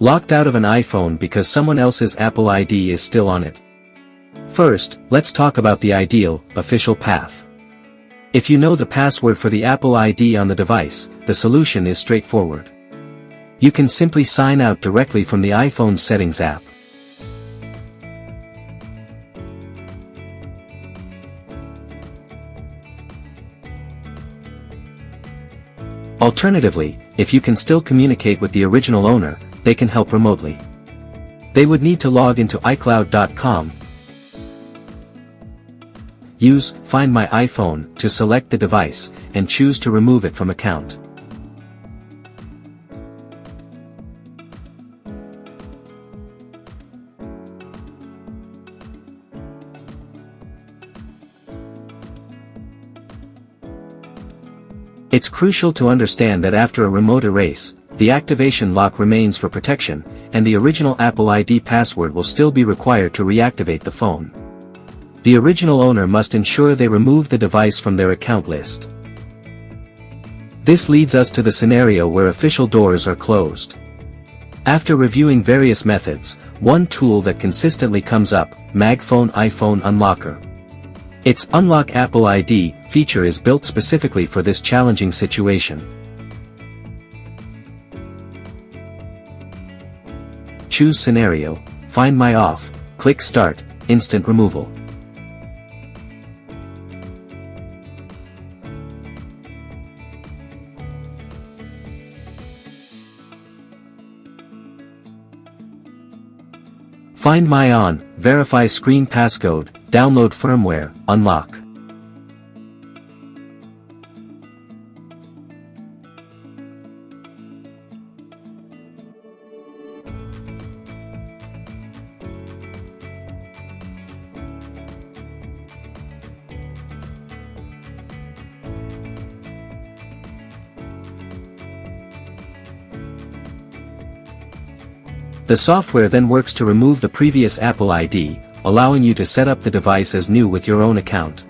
Locked out of an iPhone because someone else's Apple ID is still on it. First, let's talk about the ideal, official path. If you know the password for the Apple ID on the device, the solution is straightforward. You can simply sign out directly from the iPhone Settings app. Alternatively, if you can still communicate with the original owner, they can help remotely. They would need to log into iCloud.com. Use Find My iPhone to select the device, and choose to remove it from account. It's crucial to understand that after a remote erase, the activation lock remains for protection, and the original Apple ID password will still be required to reactivate the phone. The original owner must ensure they remove the device from their account list. This leads us to the scenario where official doors are closed. After reviewing various methods, one tool that consistently comes up, Magphone iPhone Unlocker. Its Unlock Apple ID feature is built specifically for this challenging situation. Choose Scenario, Find My Off, click Start, Instant Removal. Find My On, verify screen passcode, download firmware, unlock. The software then works to remove the previous Apple ID, allowing you to set up the device as new with your own account.